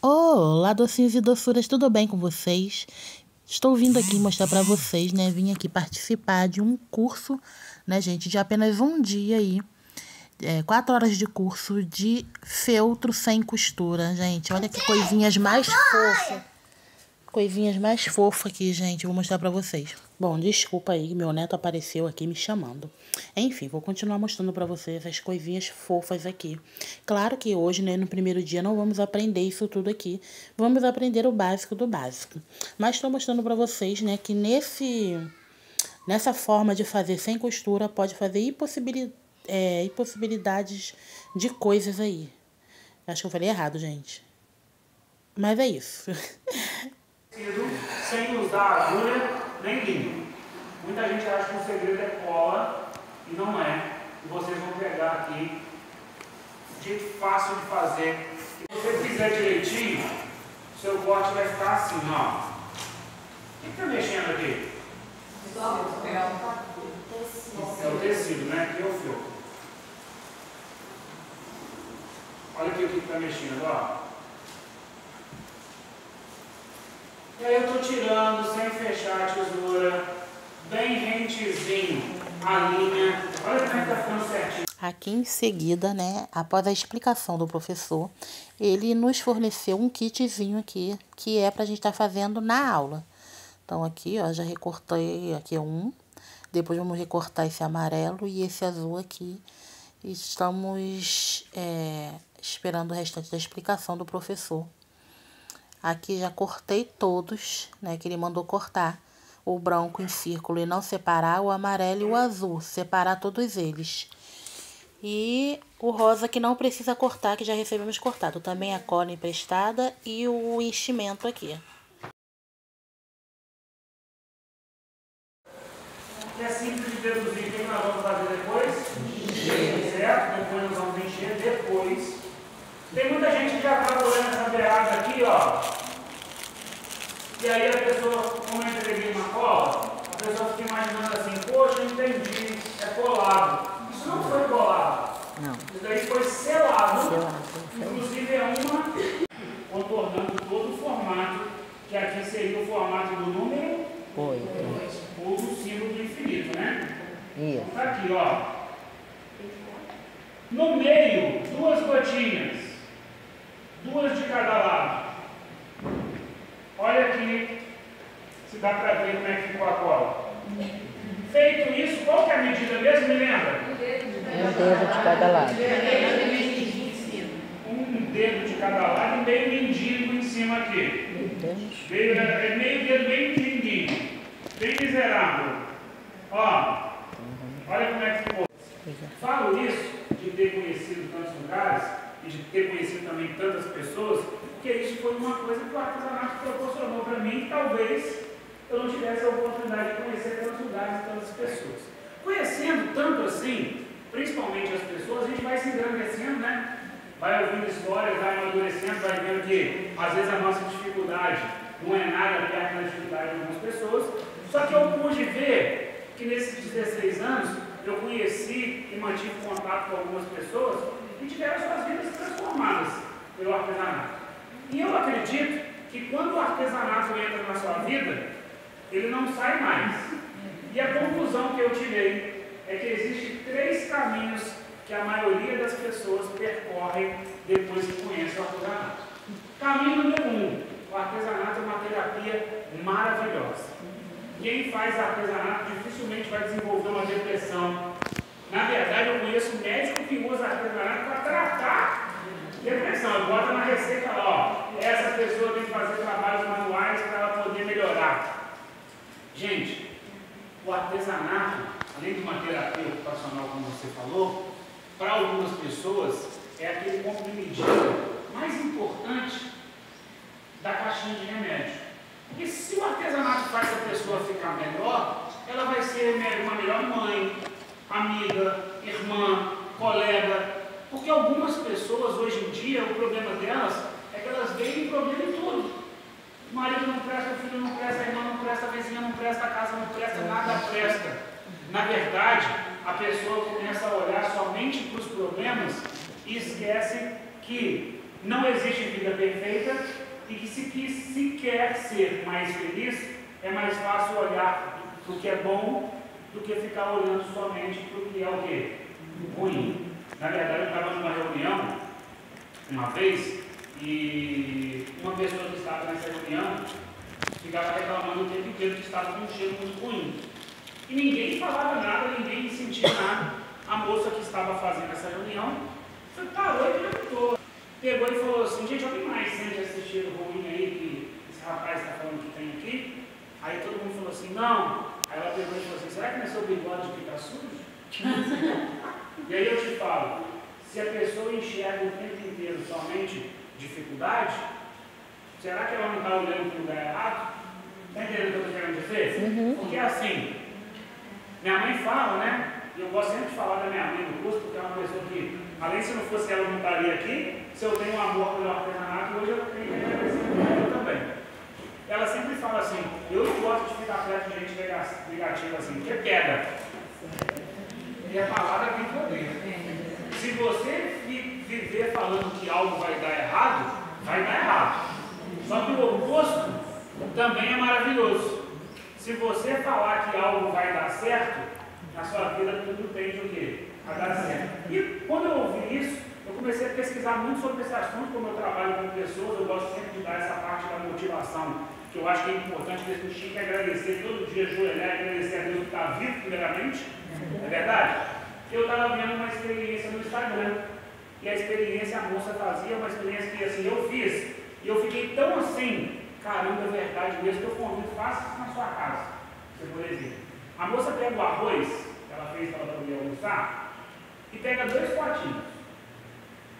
Olá, docinhos e doçuras, tudo bem com vocês? Estou vindo aqui mostrar para vocês, né? Vim aqui participar de um curso, né, gente, de apenas um dia aí. 4 horas de curso de feltro sem costura, gente. Olha que coisinhas mais fofas. Coisinhas mais fofas aqui, gente. Vou mostrar pra vocês. Bom, desculpa aí, meu neto apareceu aqui me chamando. Enfim, vou continuar mostrando pra vocês essas coisinhas fofas aqui. Claro que hoje, né, no primeiro dia, não vamos aprender isso tudo aqui. Vamos aprender o básico do básico. Mas estou mostrando pra vocês, né, que nessa forma de fazer sem costura, pode fazer impossibilidades de coisas aí. Acho que eu falei errado, gente. Mas é isso. Sem usar agulha nem linha. Muita gente acha que o segredo é cola e não é. E vocês vão pegar aqui, jeito fácil de fazer. Se você fizer direitinho, o seu corte vai ficar assim, ó. O que está mexendo aqui? É o tecido, né? Aqui é o fio. Olha aqui o que está mexendo, ó. E aí eu estou tirando, sem fechar a tesoura, bem rentezinho, a linha. Olha como é que está ficando certinho. Aqui em seguida, né, após a explicação do professor, ele nos forneceu um kitzinho aqui, que é para a gente estar fazendo na aula. Então aqui, ó, já recortei, aqui é um. Depois vamos recortar esse amarelo e esse azul aqui. Estamos esperando o restante da explicação do professor. Aqui já cortei todos, né, que ele mandou cortar. O branco em círculo e não separar, o amarelo e o azul, separar todos eles. E o rosa que não precisa cortar, que já recebemos cortado. Também a cola emprestada e o enchimento aqui. É simples de deduzir o que nós vamos fazer depois. Certo? Depois nós vamos encher depois. Tem muita gente que já está olhando essa beirada aqui, ó. E aí a pessoa, como eu entreguei uma cola, a pessoa fica imaginando assim, poxa, eu entendi, é colado. Isso não foi colado. Não. Isso daí foi selado. Inclusive é uma contornando todo o formato, que aqui seria o formato do número 8. Ou do símbolo do infinito, né? Isso. Então tá aqui, ó. No meio, 2 gotinhas. 2 de cada lado. Olha aqui, se dá para ver como é que ficou a cola. Feito isso, qual que é a medida mesmo, me lembra? Um dedo de cada lado. Um dedo de cada lado e meio mindinho em cima aqui. Meio dedo bem mindinho. Bem miserável. Ó, olha como é que ficou. Falo isso de ter conhecido tantos lugares e de ter conhecido também tantas pessoas, porque isso foi uma coisa que o artesanato proporcionou para mim e talvez eu não tivesse a oportunidade de conhecer tantos lugares e tantas pessoas. Conhecendo tanto assim, principalmente as pessoas, a gente vai se engrandecendo, né? Vai ouvindo histórias, vai amadurecendo, vai vendo que às vezes a nossa dificuldade não é nada perto da dificuldade de algumas pessoas. Só que eu pude ver que nesses 16 anos eu conheci e mantive contato com algumas pessoas que tiveram suas vidas transformadas pelo artesanato. E eu acredito que quando o artesanato entra na sua vida, ele não sai mais. E a conclusão que eu tirei é que existem 3 caminhos que a maioria das pessoas percorrem depois que conhece o artesanato. Caminho número 1, o artesanato é uma terapia maravilhosa. Quem faz artesanato dificilmente vai desenvolver uma depressão. Na verdade, eu conheço médico que usa artesanato para tratar depressão. Ele bota na receita lá, ó. Essa pessoa tem que fazer trabalhos manuais para ela poder melhorar. Gente, o artesanato, além de uma terapia ocupacional, como você falou, para algumas pessoas é aquele comprimidinho mais importante da caixinha de remédio. Porque se o artesanato faz a pessoa ficar melhor, ela vai ser uma melhor mãe, amiga, irmã, colega. Porque algumas pessoas hoje em dia, o problema delas é que elas veem problema em tudo. O marido não presta, o filho não presta, a irmã não presta, a vizinha não presta, a casa não presta, nada presta. Na verdade, a pessoa começa a olhar somente para os problemas e esquece que não existe vida perfeita se quer ser mais feliz, é mais fácil olhar para o que é bom do que ficar olhando somente para o que é o quê? Ruim. Na verdade, eu estava numa reunião uma vez e uma pessoa que estava nessa reunião ficava reclamando o tempo inteiro que estava com um cheiro muito ruim. E ninguém falava nada, ninguém sentia nada. A moça que estava fazendo essa reunião parou e perguntou. Pegou e falou assim: gente, alguém mais sente esse cheiro ruim aí que esse rapaz está falando que tem aqui? Aí todo mundo falou assim: não. Aí ela pegou e falou assim: será que não é seu bigode que está sujo? E aí eu te falo, se a pessoa enxerga o tempo inteiro somente dificuldade, será que ela não está olhando para o lugar errado? Está entendendo o que eu estou querendo dizer? Porque assim, minha mãe fala, né? E eu gosto sempre de falar da minha mãe no curso, porque é uma pessoa que, além se não fosse ela, não estaria aqui. Se eu tenho um amor pelo artesanato, hoje eu tenho que agradecer por ela também. Ela sempre fala assim: eu não gosto de ficar perto de gente negativa assim, porque pega. E a palavra tem poder. Se você viver falando que algo vai dar errado, vai dar errado. Só que o oposto também é maravilhoso. Se você falar que algo vai dar certo, na sua vida tudo tende o quê? A dar certo. E quando eu ouvi isso, eu comecei a pesquisar muito sobre esse assunto. Como eu trabalho com pessoas, eu gosto sempre de dar essa parte da motivação, que eu acho que é importante, que a gente tinha que agradecer todo dia, ajoelhar e agradecer a Deus que está vivo, primeiramente. É verdade? Eu estava vendo uma experiência no Instagram, e a experiência a moça fazia, uma experiência que assim, eu fiz, e eu fiquei tão assim, caramba, é verdade mesmo, que eu convido, faça isso na sua casa, você por exemplo. A moça pega o arroz, que ela fez para ela poder almoçar, e pega 2 potinhos.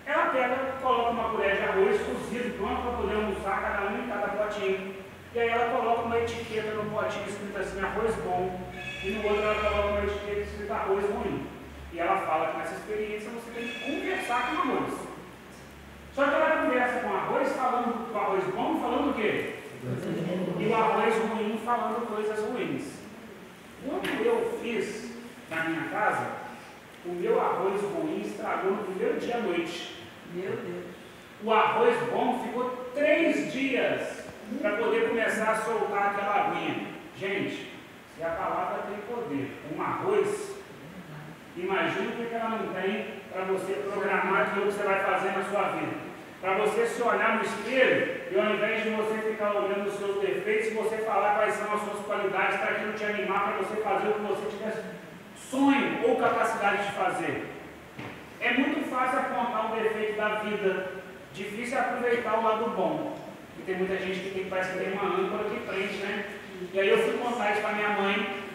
Ela pega, coloca uma colher de arroz cozido, pronto para poder almoçar, cada um em cada potinho. E aí ela coloca uma etiqueta no potinho escrito assim, arroz bom, e no outro ela coloca uma etiqueta escrito arroz ruim. E ela fala que nessa experiência você tem que conversar com o arroz. Só que ela conversa com o arroz, falando do arroz bom, falando o quê? E o arroz ruim, falando coisas ruins. Quando eu fiz na minha casa, o meu arroz ruim estragou no primeiro dia à noite. Meu Deus. O arroz bom ficou 3 dias para poder começar a soltar aquela aguinha. Gente, se a palavra tem poder, um arroz, imagina o que ela não tem para você programar aquilo que você vai fazer na sua vida. Para você se olhar no espelho e ao invés de você ficar olhando os seus defeitos, você falar quais são as suas qualidades para aquilo te animar, para você fazer o que você tiver sonho ou capacidade de fazer. É muito fácil apontar o defeito da vida, difícil é aproveitar o lado bom. E tem muita gente que parece que tem uma âncora que prende, né? E aí eu fui contar isso para minha mãe,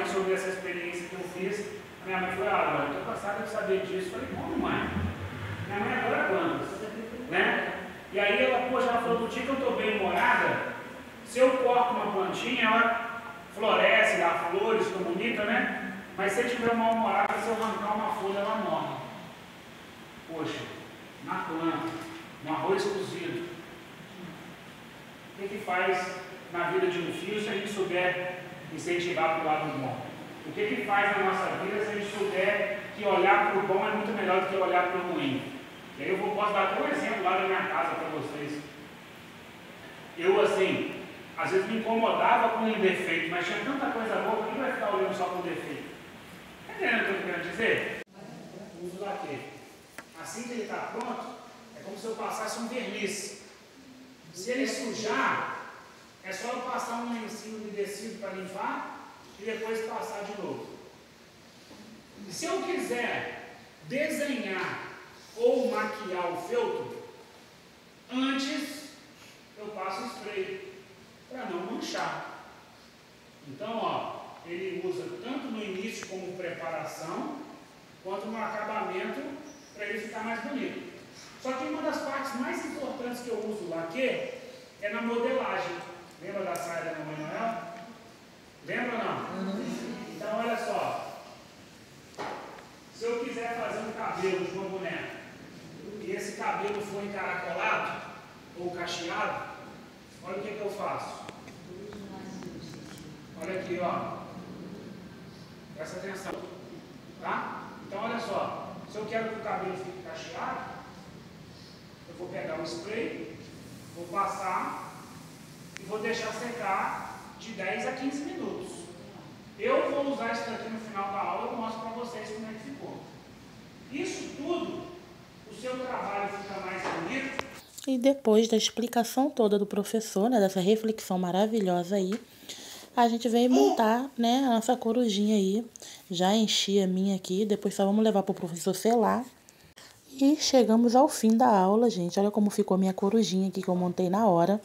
sobre essa experiência que eu fiz. A minha mãe falou: ah, eu estou cansada de saber disso. Eu falei: como, mãe? Minha mãe adora plantas, né? E aí ela falou: no dia que eu estou bem humorada, se eu corto uma plantinha, ela floresce, dá flores, fica bonita, né? Mas se eu estiver mal humorada, se eu arrancar uma folha, ela morre. Poxa, na planta, no arroz cozido, o que faz na vida de um filho se a gente souber incentivar para o lado bom? O que faz na nossa vida se a gente souber que olhar para o bom é muito melhor do que olhar para o ruim? E aí eu posso dar até um exemplo lá da minha casa para vocês. Eu, assim, às vezes me incomodava com um defeito, mas tinha tanta coisa boa que não vai ficar olhando só para o defeito. Está entendendo o que eu estou querendo dizer? Uso laque. Assim que ele está pronto, é como se eu passasse um verniz. Se ele sujar, é só eu passar um lencinho umedecido para limpar e depois passar de novo. E se eu quiser desenhar ou maquiar o feltro, antes eu passo spray para não manchar. Então, ó, ele usa tanto no início como preparação, quanto no acabamento para ele ficar mais bonito. Só que uma das partes mais importantes que eu uso o laque é na modelagem. Lembra da saia da Mamãe Noel? Lembra ou não? Então, olha só. Se eu quiser fazer um cabelo de uma boneca e esse cabelo for encaracolado ou cacheado, olha o que eu faço. Olha aqui, ó. Presta atenção. Tá? Então, olha só. Se eu quero que o cabelo fique cacheado, eu vou pegar um spray Vou passar e vou deixar secar de 10 a 15 minutos. Eu vou usar isso aqui no final da aula e mostro para vocês como é que ficou. Isso tudo, o seu trabalho fica mais bonito. E depois da explicação toda do professor, né, dessa reflexão maravilhosa aí, a gente veio montar, né, a nossa corujinha aí. Já enchi a minha aqui, depois só vamos levar para o professor selar. E chegamos ao fim da aula, gente. Olha como ficou a minha corujinha aqui que eu montei na hora,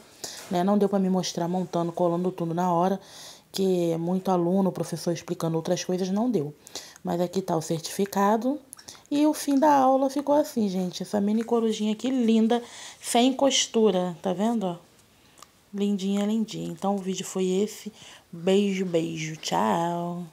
né? Não deu para me mostrar montando, colando tudo na hora, que é muito aluno, o professor explicando outras coisas, não deu. Mas aqui tá o certificado. E o fim da aula ficou assim, gente. Essa mini corujinha aqui linda, sem costura, tá vendo, ó? Lindinha, lindinha. Então o vídeo foi esse. Beijo, beijo. Tchau.